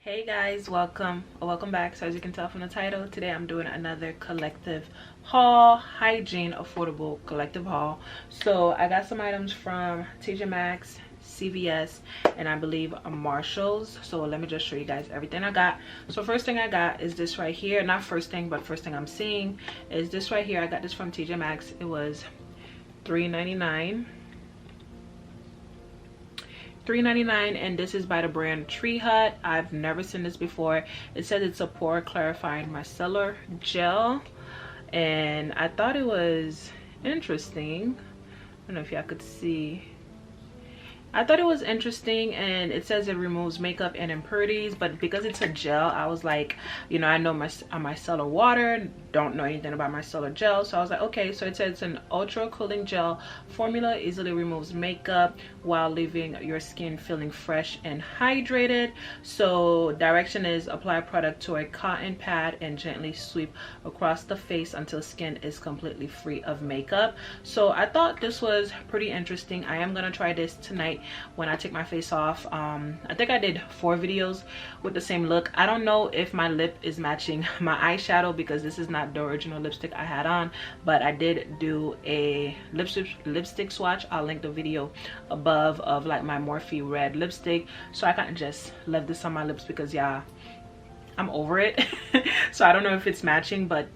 Hey guys, welcome back. So as you can tell from the title, today I'm doing another collective haul, hygiene affordable collective haul. So I got some items from Tjmaxx CVS and I believe Marshalls. So let me just show you guys everything I got. So first thing I got is this right here. Not first thing, but first thing I'm seeing is this right here. I got this from Tjmaxx. It was $3.99, and this is by the brand Tree Hut. I've never seen this before. It says it's a pore clarifying micellar gel, and I thought it was interesting. I don't know if y'all could see. I thought it was interesting, and it says it removes makeup and impurities, but because it's a gel, I was like, you know, I know my micellar water, don't know anything about micellar gel, so I was like, okay. So it says it's an ultra cooling gel formula, easily removes makeup while leaving your skin feeling fresh and hydrated. So direction is apply product to a cotton pad and gently sweep across the face until skin is completely free of makeup. So I thought this was pretty interesting. I am gonna try this tonight when I take my face off. I think I did 4 videos with the same look. I don't know if my lip is matching my eyeshadow because this is not the original lipstick I had on, but I did do a lipstick swatch. I'll link the video above of like my Morphe red lipstick. So I kind of just left this on my lips because yeah, I'm over it. So I don't know if it's matching, but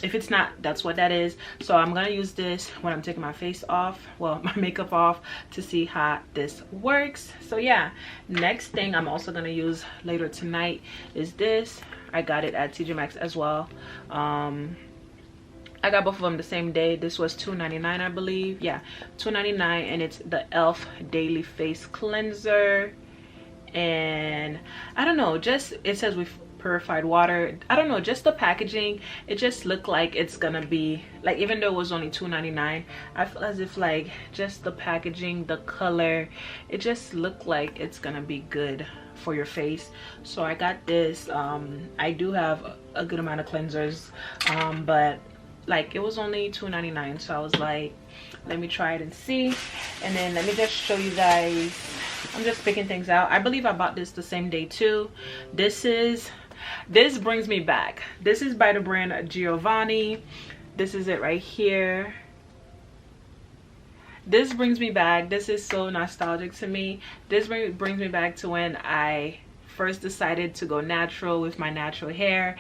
if it's not, that's what that is. So I'm gonna use this when I'm taking my face off, well, my makeup off, to see how this works. So yeah, next thing I'm also gonna use later tonight is this. I got it at Tjmaxx as well. I got both of them the same day. This was $2.99, I believe. Yeah, $2.99, and it's the e.l.f. Daily Face Cleanser. And I don't know, just it says with purified water. I don't know, just the packaging, it just looked like it's gonna be like, even though it was only $2.99, I feel as if like just the packaging, the color, it just looked like it's gonna be good for your face. So I got this. I do have a good amount of cleansers, but like it was only $2.99, so I was like, let me try it and see. And then let me just show you guys, I'm just picking things out. I believe I bought this the same day too. This brings me back. This is by the brand Giovanni. This is it right here. This brings me back. This is so nostalgic to me. This brings me back to when I first decided to go natural with my natural hair,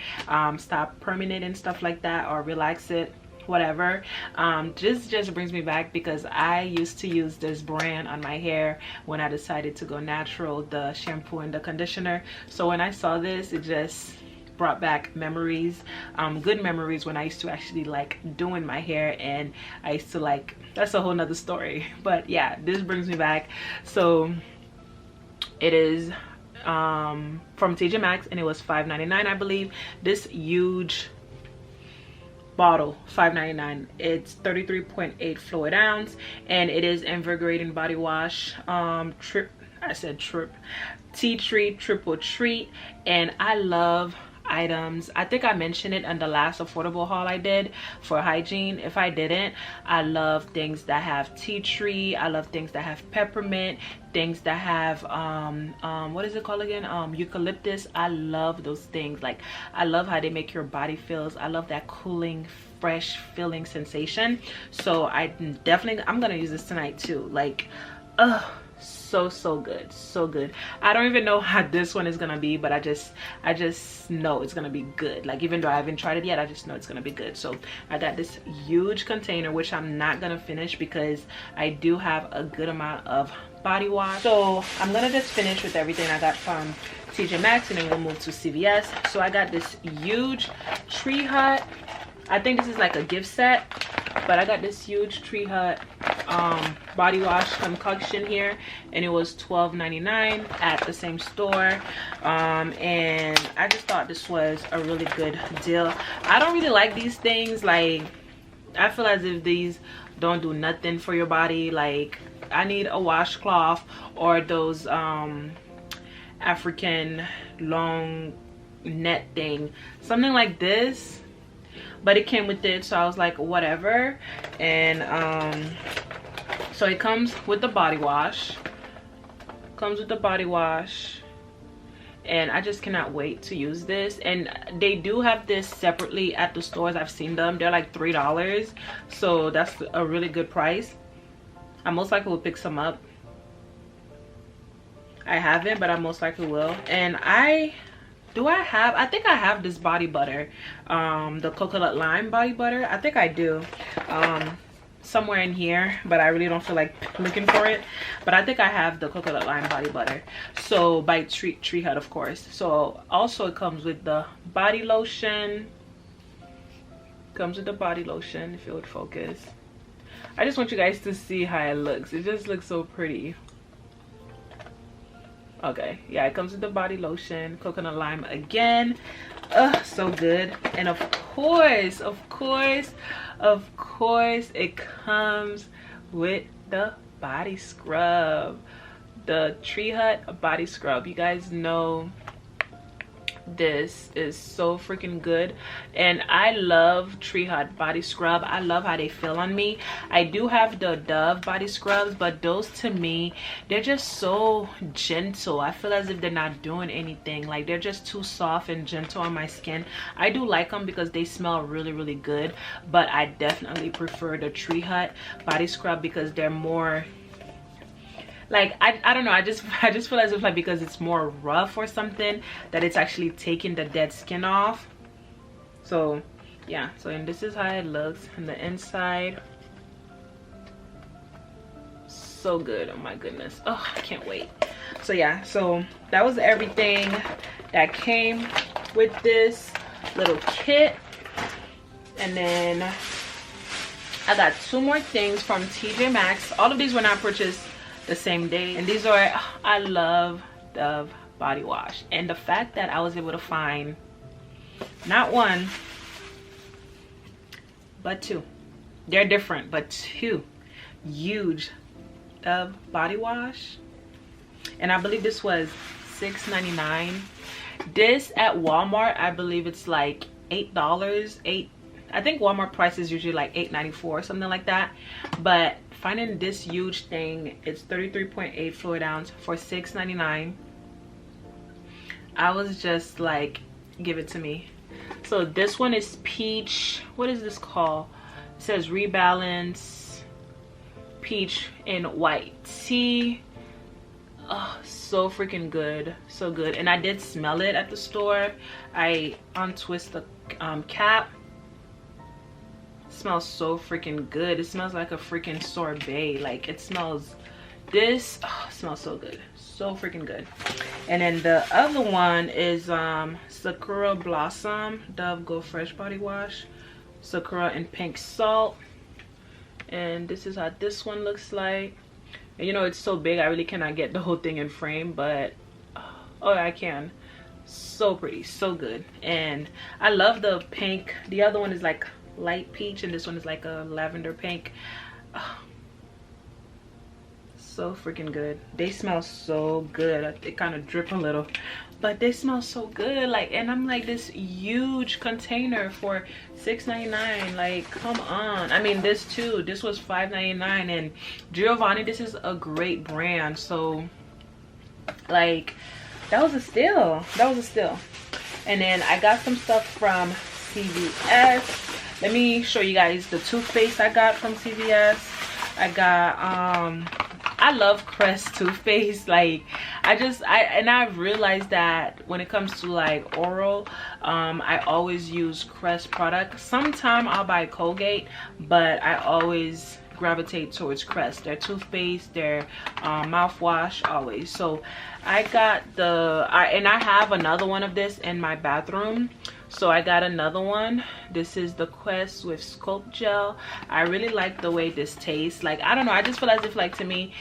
stop perming it and stuff like that, or relax it, whatever. Just brings me back because I used to use this brand on my hair when I decided to go natural, the shampoo and the conditioner. So when I saw this, it just brought back memories, good memories when I used to actually like doing my hair, and I used to like, that's a whole nother story. But yeah, this brings me back. So it is from Tjmaxx, and it was $5.99, I believe. This huge bottle, $5.99. It's 33.8 fluid ounce, and it is invigorating body wash, tea tree triple treat. And I love items. I think I mentioned it in the last affordable haul I did for hygiene. If I didn't, I love things that have tea tree. I love things that have peppermint, things that have what is it called again, eucalyptus. I love those things. Like, I love how they make your body feels. I love that cooling, fresh feeling sensation. So I'm gonna use this tonight too. Like, so good, so good. I don't even know how this one is gonna be, but I just know it's gonna be good. Like, even though I haven't tried it yet, I just know it's gonna be good. So I got this huge container, which I'm not gonna finish because I do have a good amount of body wash. So I'm gonna just finish with everything I got from Tjmaxx, and then we'll move to CVS. So I got this huge Tree Hut. I think this is like a gift set, but I got this huge Tree Hut body wash concoction here, and it was $12.99 at the same store. And I just thought this was a really good deal. I don't really like these things. Like, I feel as if these don't do nothing for your body. Like, I need a washcloth or those African long net thing, something like this. But it came with it, so I was like, whatever. And so it comes with the body wash, and I just cannot wait to use this. And they do have this separately at the stores. I've seen them. They're like $3, so that's a really good price. I most likely will pick some up. I haven't, but I most likely will. And I think I have this body butter, the coconut lime body butter. I think I do, somewhere in here, but I really don't feel like looking for it. But I think I have the coconut lime body butter, so by Tree Hut, of course. So also it comes with the body lotion. Comes with the body lotion, if it would focus. I just want you guys to see how it looks. It just looks so pretty. Okay, yeah, it comes with the body lotion, coconut lime again. So good. And of course it comes with the body scrub, the Tree Hut body scrub. You guys know this is so freaking good, and I love Tree Hut body scrub. I love how they feel on me. I do have the Dove body scrubs, but those to me, they're just so gentle. I feel as if they're not doing anything. Like, they're just too soft and gentle on my skin. I do like them because they smell really, really good, but I definitely prefer the Tree Hut body scrub because they're more like, I don't know, I just feel as if, like, because it's more rough or something, that it's actually taking the dead skin off. So yeah, so and this is how it looks on the inside. So good. Oh my goodness. Oh, I can't wait. So yeah, so that was everything that came with this little kit. And then I got 2 more things from Tjmaxx. All of these were not purchased the same day, and these are, I love Dove body wash, and the fact that I was able to find not 1 but 2, they're different, but 2 huge Dove body wash, and I believe this was $6.99. This at Walmart, I believe it's like $8. I think Walmart price is usually like $8.94, something like that, but finding this huge thing, it's 33.8 fluid ounce for $6.99. I was just like, give it to me. So this one is peach. What is this called? It says rebalance peach in white tea. Oh, so freaking good, so good. And I did smell it at the store. I untwist the cap. Smells so freaking good. It smells like a freaking sorbet. Like, it smells, this smells so good, so freaking good. And then the other one is Sakura Blossom Dove Go Fresh body wash, Sakura and pink salt. And this is how this one looks like. And you know, it's so big, I really cannot get the whole thing in frame, but oh, I can. So pretty, so good. And I love the pink. The other one is like light peach, and this one is like a lavender pink. So freaking good. They smell so good. It kind of drip a little, but they smell so good. Like, and I'm like, this huge container for $6.99. Like, come on. I mean, this too, this was $5.99. And Giovanni, this is a great brand, so like, that was a steal. That was a steal. And then I got some stuff from CVS. Let me show you guys the toothpaste I got from CVS. I got I love Crest toothpaste. Like, I've realized that when it comes to like oral, I always use Crest products. Sometime I'll buy Colgate, but I always gravitate towards Crest. Their toothpaste, their mouthwash, always. So I got and I have another one of this in my bathroom. So I got another one. This is the Quest with Sculpt Gel. I really like the way this tastes. Like, I don't know, I just feel as if, like, to me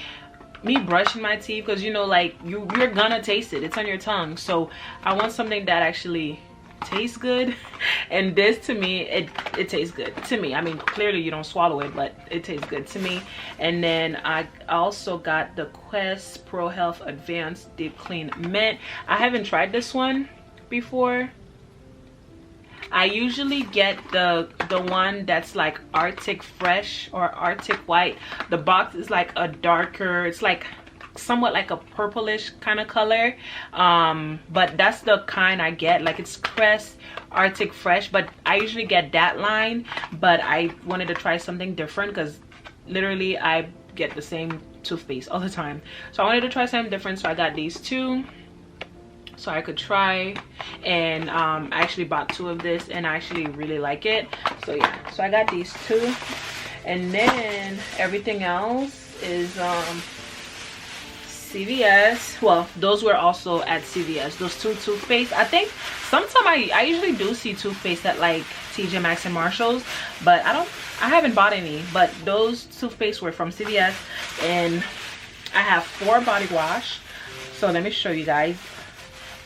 brushing my teeth, because you know, like, you're gonna taste it, it's on your tongue. So I want something that actually tastes good, and this, to me, it tastes good to me. I mean, clearly you don't swallow it, but it tastes good to me. And then I also got the Quest Pro Health Advanced Deep Clean Mint. I haven't tried this one before. I usually get the one that's like Arctic Fresh or Arctic White. The box is like a darker, it's like somewhat like a purplish kind of color, but that's the kind I get. Like, it's Crest Arctic Fresh, but I usually get that line, but I wanted to try something different because literally I get the same toothpaste all the time. So I wanted to try something different, so I got these two so I could try. And I actually bought 2 of this and I actually really like it. So yeah, so I got these 2, and then everything else is CVS. Well, those were also at CVS. Those 2 toothpaste. I think sometimes I usually do see toothpaste at like Tjmaxx and Marshalls, but I haven't bought any. But those toothpaste were from CVS, and I have 4 body wash. So let me show you guys.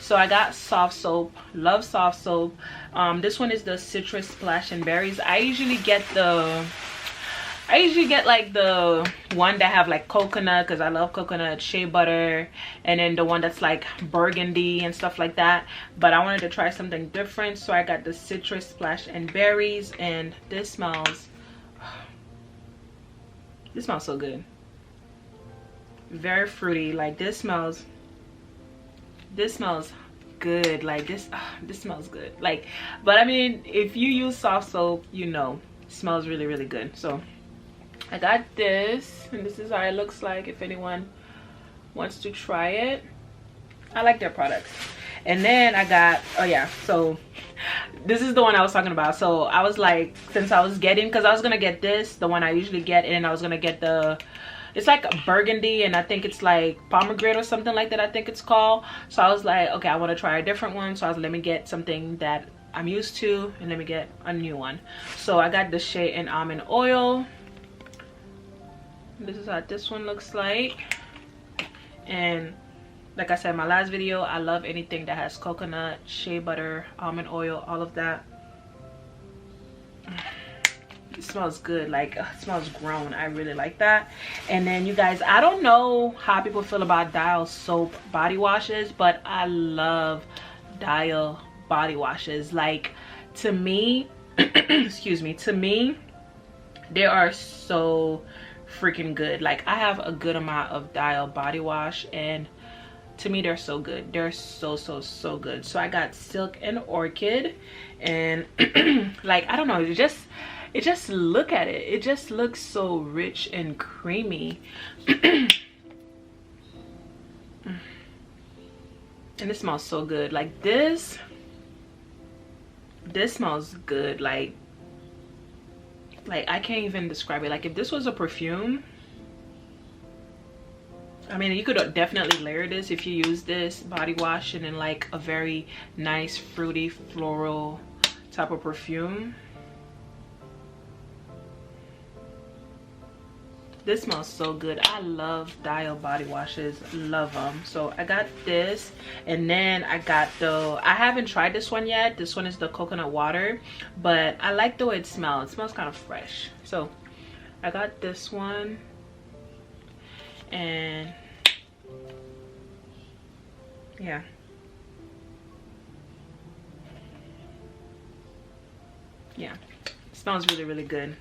So I got soft soap. Love soft soap. This one is the citrus splash and berries. I usually get like the one that have like coconut, because I love coconut, shea butter, and then the one that's like burgundy and stuff like that. But I wanted to try something different, so I got the citrus splash and berries, and this smells so good. Very fruity. Like, this smells good. Like, this smells good. Like, but I mean, if you use soft soap, you know, it smells really, really good. So I got this, and this is how it looks like if anyone wants to try it. I like their products. And then I got, oh yeah, so this is the one I was talking about. So I was like, since I was getting, because I was gonna get this, the one I usually get, and I was gonna get the, it's like a burgundy, and I think it's like pomegranate or something like that, I think it's called. So I was like, okay, I want to try a different one. So I was like, let me get something that I'm used to, and let me get a new one. So I got the Shea and almond oil. This is how this one looks like. And like I said in my last video, I love anything that has coconut, shea butter, almond oil, all of that. It smells good. Like, it smells grown. I really like that. And then, you guys, I don't know how people feel about Dial soap body washes, but I love Dial body washes. Like, to me excuse me, to me, they are so freaking good. Like, I have a good amount of Dial body wash, and to me, they're so good. They're so good. So I got Silk and Orchid, and like, I don't know, it just look at it, it just looks so rich and creamy. And it smells so good. Like, this smells good. Like I can't even describe it. Like, if this was a perfume, I mean, you could definitely layer this if you use this body wash and then like a very nice fruity floral type of perfume. This smells so good. I love Dial body washes, love them. So I got this, and then I got I haven't tried this one yet. This one is the coconut water, but I like the way it smells. It smells kind of fresh. So I got this one, and yeah, it smells really good.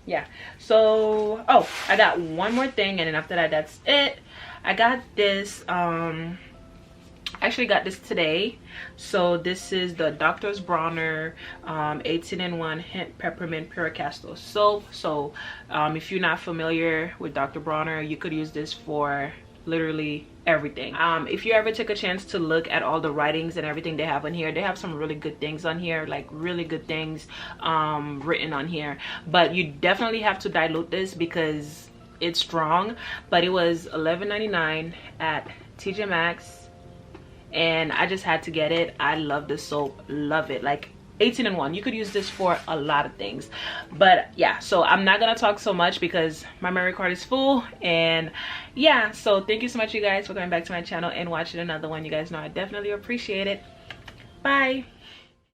Yeah, so I got one more thing, and then after that, that's it. I got this I actually got this today. So this is the Doctor's Bronner 18-in-1 hint peppermint pure castor soap. So if you're not familiar with Dr. Bronner, you could use this for literally everything. If you ever take a chance to look at all the writings and everything they have on here, they have some really good things on here, like really good things written on here. But you definitely have to dilute this because it's strong. But it was $11.99 at Tjmaxx, and I just had to get it. I love this soap, love it. Like, 18-in-1, you could use this for a lot of things. But yeah, so I'm not gonna talk so much because my memory card is full. And yeah, so thank you so much, you guys, for coming back to my channel and watching another one. You guys know I definitely appreciate it. Bye.